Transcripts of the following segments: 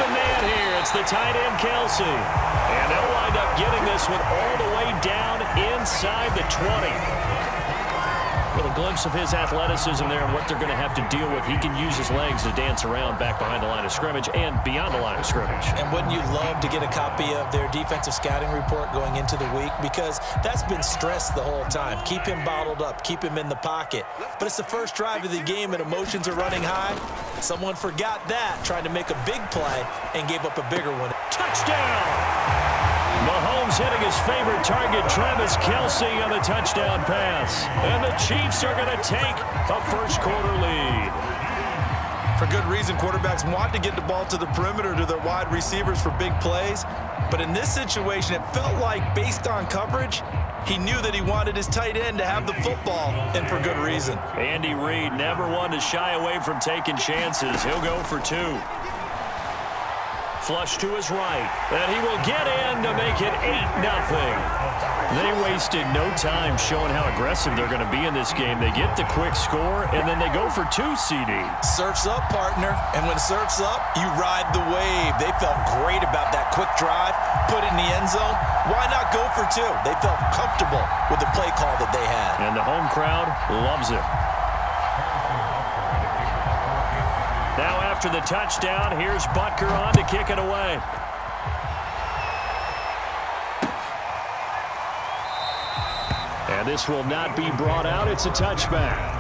open man here. It's the tight end, Kelsey. And they'll wind up getting this one all the way down inside the 20. A little glimpse of his athleticism there and what they're going to have to deal with. He can use his legs to dance around back behind the line of scrimmage and beyond the line of scrimmage. And wouldn't you love to get a copy of their defensive scouting report going into the week? Because that's been stressed the whole time. Keep him bottled up. Keep him in the pocket. But it's the first drive of the game and emotions are running high. Someone forgot that, trying to make a big play and gave up a bigger one. Touchdown! Mahomes hitting his favorite target, Travis Kelce, on the touchdown pass. And the Chiefs are going to take a first-quarter lead. For good reason, quarterbacks want to get the ball to the perimeter to their wide receivers for big plays. But in this situation, it felt like, based on coverage, he knew that he wanted his tight end to have the football, and for good reason. Andy Reid never one to shy away from taking chances. He'll go for two. Flush to his right, and he will get in to make it 8-0. They wasted no time showing how aggressive they're going to be in this game. They get the quick score, and then they go for two, CD. Surf's up, partner, and when surf's up, you ride the wave. They felt great about that quick drive, put it in the end zone. Why not go for two? They felt comfortable with the play call that they had. And the home crowd loves it. Now after the touchdown, here's Butker on to kick it away. And this will not be brought out. It's a touchback.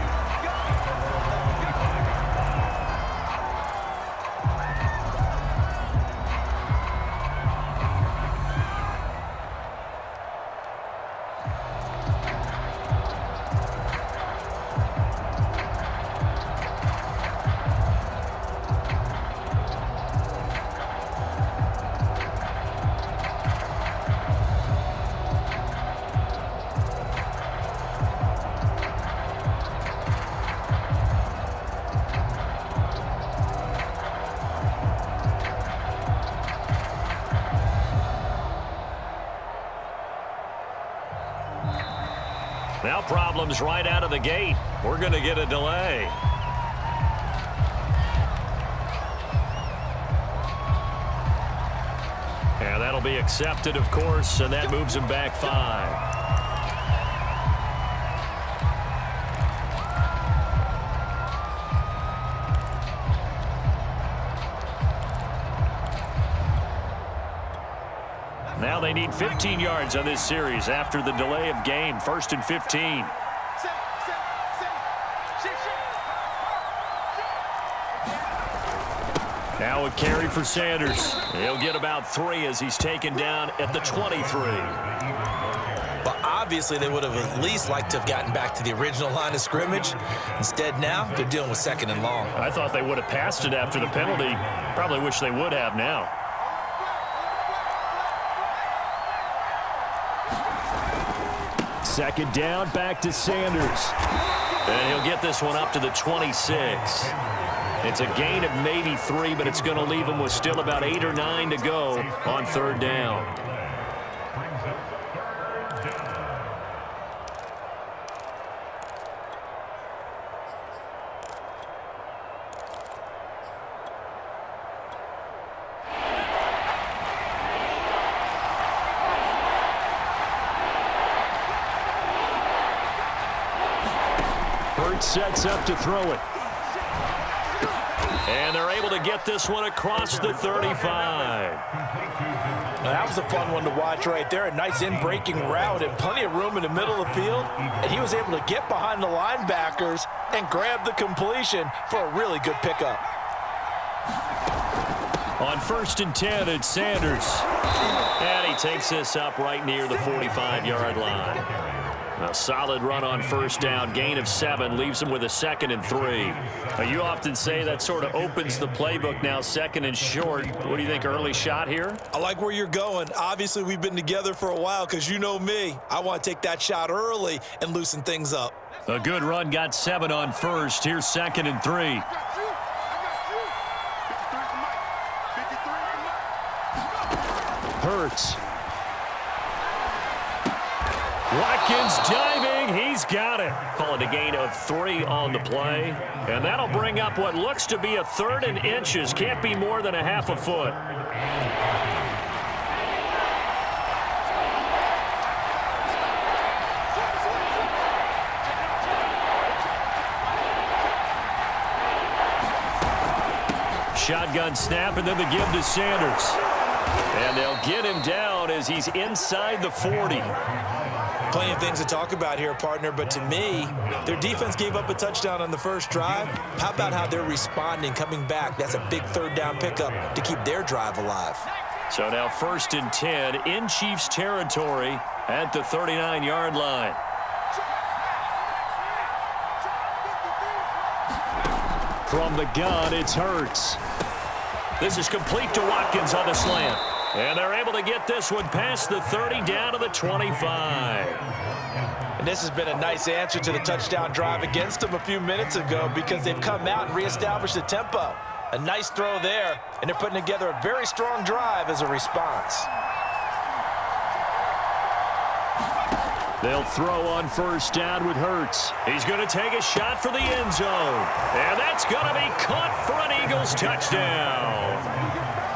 Now problems right out of the gate. We're going to get a delay. And that'll be accepted, of course, and that moves him back 5. Now they need 15 yards on this series after the delay of game. 1st and 15. Now a carry for Sanders. He'll get about 3 as he's taken down at the 23. But obviously they would have at least liked to have gotten back to the original line of scrimmage. Instead now they're dealing with 2nd and long. I thought they would have passed it after the penalty. Probably wish they would have now. Second down, back to Sanders. And he'll get this one up to the 26. It's a gain of maybe 3, but it's going to leave him with still about 8 or 9 to go on 3rd down. Sets up to throw it. And they're able to get this one across the 35. Now, that was a fun one to watch right there. A nice in-breaking route and plenty of room in the middle of the field. And he was able to get behind the linebackers and grab the completion for a really good pickup. On 1st and 10, it's Sanders. And he takes this up right near the 45-yard line. A solid run on 1st down, gain of 7, leaves him with a 2nd and 3. Now, you often say that sort of opens the playbook now, 2nd and short. What do you think, early shot here? I like where you're going. Obviously, we've been together for a while because you know me. I want to take that shot early and loosen things up. A good run, got 7 on 1st. Here's 2nd and 3. Watkins diving. He's got it. Call it a gain of 3 on the play. And that'll bring up what looks to be a 3rd and inches. Can't be more than a half a foot. Shotgun snap, and then the give to Sanders. And they'll get him down as he's inside the 40. Plenty of things to talk about here, partner, but to me, their defense gave up a touchdown on the first drive. How about how they're responding, coming back? That's a big 3rd down pickup to keep their drive alive. So now 1st and 10 in Chiefs territory at the 39-yard line. From the gun, it's Hurts. This is complete to Watkins on the slant. And they're able to get this one past the 30 down to the 25. And this has been a nice answer to the touchdown drive against them a few minutes ago because they've come out and reestablished the tempo. A nice throw there, and they're putting together a very strong drive as a response. They'll throw on 1st down with Hurts. He's going to take a shot for the end zone. And that's going to be caught for an Eagles touchdown.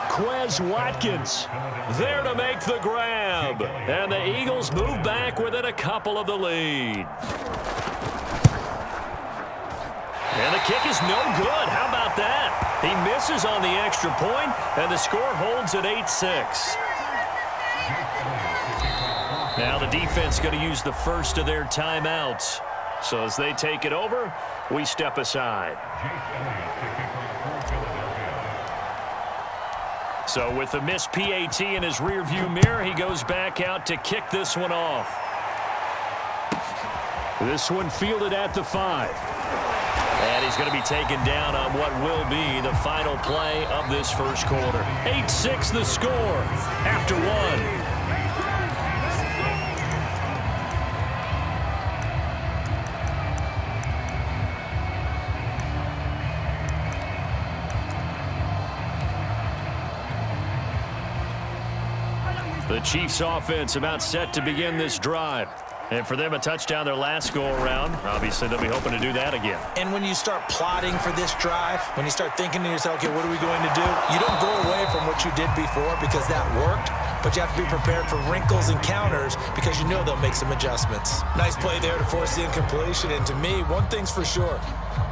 Quez Watkins there to make the grab. And the Eagles move back within a couple of the lead. And the kick is no good. How about that? He misses on the extra point, and the score holds at 8-6. Now the defense going to use the first of their timeouts. So as they take it over, we step aside. So with the missed PAT in his rearview mirror, he goes back out to kick this one off. This one fielded at the 5. And he's going to be taken down on what will be the final play of this first quarter. 8-6 the score after 1. The Chiefs offense about set to begin this drive. And for them, a touchdown their last go-around. Obviously, they'll be hoping to do that again. And when you start plotting for this drive, when you start thinking to yourself, okay, what are we going to do? You don't go away from what you did before because that worked, but you have to be prepared for wrinkles and counters because you know they'll make some adjustments. Nice play there to force the incompletion. And to me, one thing's for sure.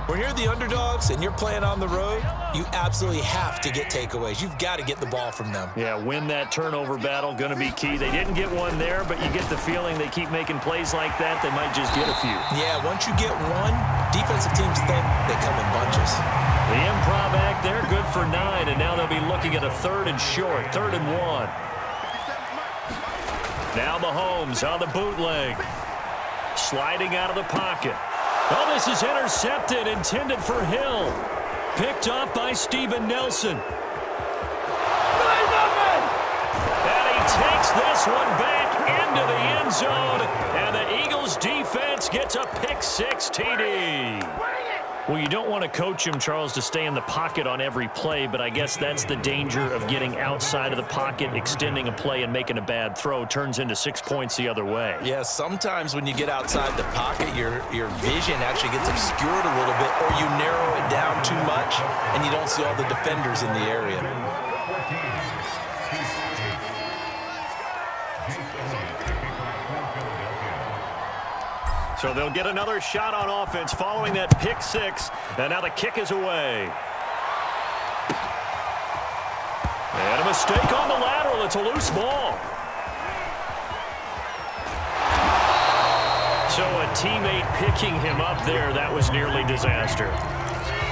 When you're the underdogs and you're playing on the road, you absolutely have to get takeaways. You've got to get the ball from them. Yeah, win that turnover battle, going to be key. They didn't get one there, but you get the feeling they keep making plays like that, they might just get a few. Yeah, once you get one, defensive teams think they come in bunches. The improv act there, good for 9, and now they'll be looking at a 3rd and short, 3rd and 1. Now Mahomes on the bootleg. Sliding out of the pocket. Oh, this is intercepted, intended for Hill. Picked off by Steven Nelson. And he takes this one back into the end zone, and the Eagles defense gets a pick-6 TD. Well, you don't want to coach him, Charles, to stay in the pocket on every play, but I guess that's the danger of getting outside of the pocket, extending a play, and making a bad throw. Turns into 6 points the other way. Yeah, sometimes when you get outside the pocket, your vision actually gets obscured a little bit, or you narrow it down too much, and you don't see all the defenders in the area. So they'll get another shot on offense following that pick-6, and now the kick is away. And a mistake on the lateral. It's a loose ball. So a teammate picking him up there, that was nearly disaster.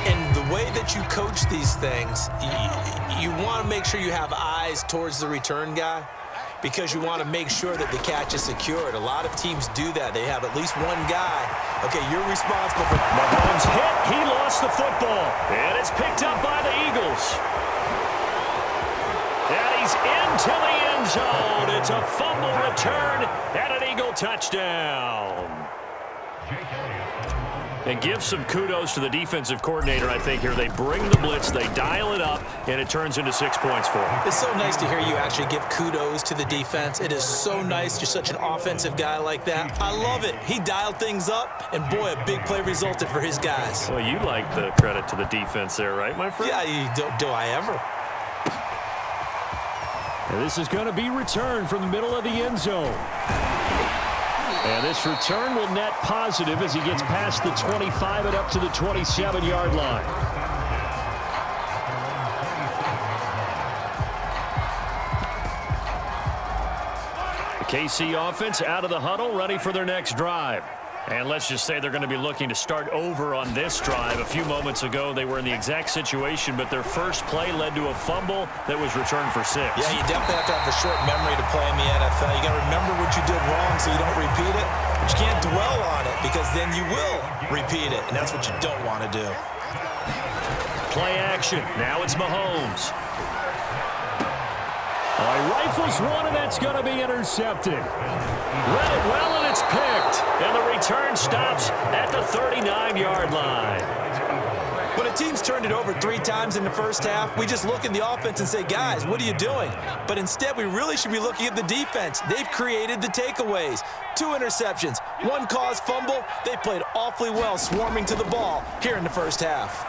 And the way that you coach these things, you want to make sure you have eyes towards the return guy, because you want to make sure that the catch is secured. A lot of teams do that. They have at least one guy. Okay, you're responsible for... Mahomes hit. He lost the football. And it's picked up by the Eagles. And he's into the end zone. It's a fumble return and an Eagle touchdown. And give some kudos to the defensive coordinator, I think, here. They bring the blitz, they dial it up, and it turns into 6 points for them. It's so nice to hear you actually give kudos to the defense. It is so nice. You're such an offensive guy like that. I love it. He dialed things up, and boy, a big play resulted for his guys. Well, you like the credit to the defense there, right, my friend? Yeah, do I ever? And this is going to be returned from the middle of the end zone. And this return will net positive as he gets past the 25 and up to the 27-yard line. The KC offense out of the huddle, ready for their next drive. And let's just say they're going to be looking to start over on this drive. A few moments ago, they were in the exact situation, but their first play led to a fumble that was returned for 6. Yeah, you definitely have to have a short memory to play in the NFL. You got to remember what you did wrong so you don't repeat it, but you can't dwell on it because then you will repeat it, and that's what you don't want to do. Play action. Now it's Mahomes. He rifles one, and that's going to be intercepted. Read it well, and it's picked. And the return stops at the 39-yard line. When a team's turned it over 3 times in the first half, we just look at the offense and say, guys, what are you doing? But instead, we really should be looking at the defense. They've created the takeaways. 2 interceptions, 1 caused fumble. They played awfully well swarming to the ball here in the first half.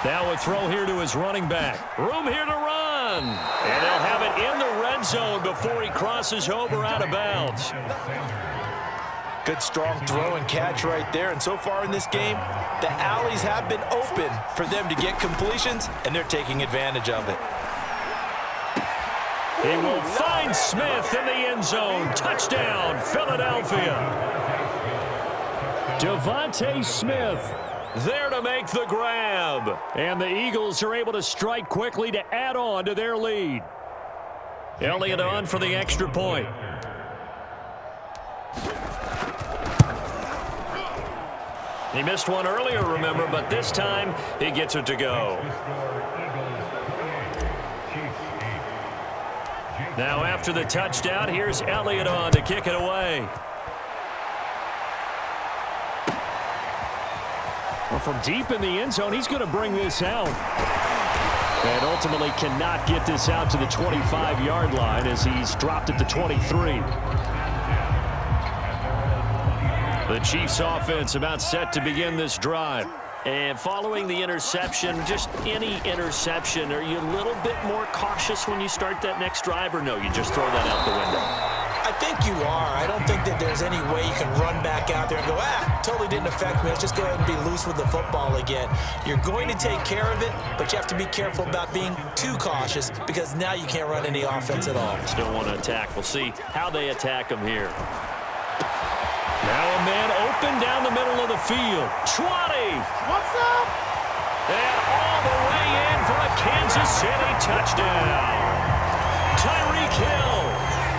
Now a throw here to his running back. Room here to run. And they'll have it in the red zone before he crosses over out of bounds. Good strong throw and catch right there. And so far in this game, the alleys have been open for them to get completions, and they're taking advantage of it. He will find Smith in the end zone. Touchdown, Philadelphia. Devontae Smith there to make the grab. And the Eagles are able to strike quickly to add on to their lead. Elliott on for the extra point. He missed one earlier, remember, but this time he gets it to go. Now after the touchdown, here's Elliott on to kick it away. Well, from deep in the end zone, he's going to bring this out. And ultimately cannot get this out to the 25-yard line as he's dropped at the 23. The Chiefs offense about set to begin this drive. And following the interception, just any interception, are you a little bit more cautious when you start that next drive, or no, you just throw that out the window? I think you are. I don't think that there's any way you can run back out there and go, totally didn't affect me. Let's just go ahead and be loose with the football again. You're going to take care of it, but you have to be careful about being too cautious because now you can't run any offense at all. Still want to attack. We'll see how they attack him here. Now a man open down the middle of the field. Schwatty. What's up? And all the way in for a Kansas City touchdown. Tyreek Hill,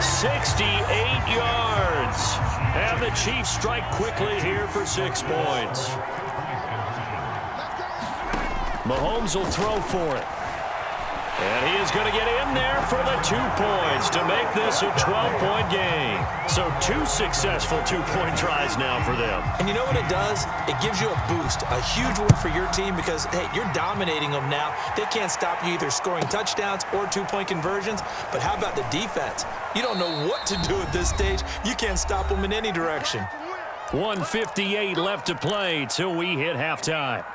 68 yards. And the Chiefs strike quickly here for 6 points. Mahomes will throw for it. And he is going to get in there for the 2 points to make this a 12-point game. So 2 successful 2-point tries now for them. And you know what it does? It gives you a boost, a huge one for your team because, hey, you're dominating them now. They can't stop you either scoring touchdowns or 2-point conversions. But how about the defense? You don't know what to do at this stage. You can't stop them in any direction. 1:58 left to play till we hit halftime.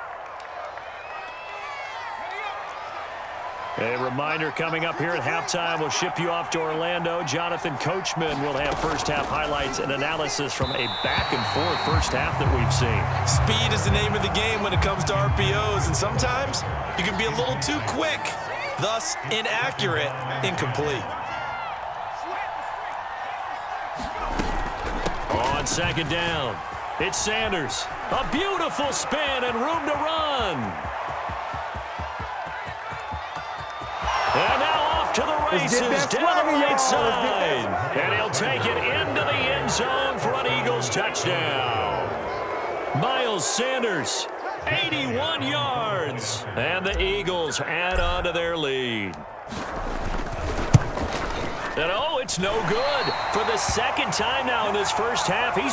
A reminder coming up here at halftime, we'll ship you off to Orlando. Jonathan Coachman will have first-half highlights and analysis from a back-and-forth first half that we've seen. Speed is the name of the game when it comes to RPOs, and sometimes you can be a little too quick, thus inaccurate, incomplete. On second down, it's Sanders. A beautiful spin and room to run. And now off to the races down the right side. And he'll take it into the end zone for an Eagles touchdown. Miles Sanders, 81 yards. And the Eagles add on to their lead. And oh, it's no good. For the second time now in this first half, he's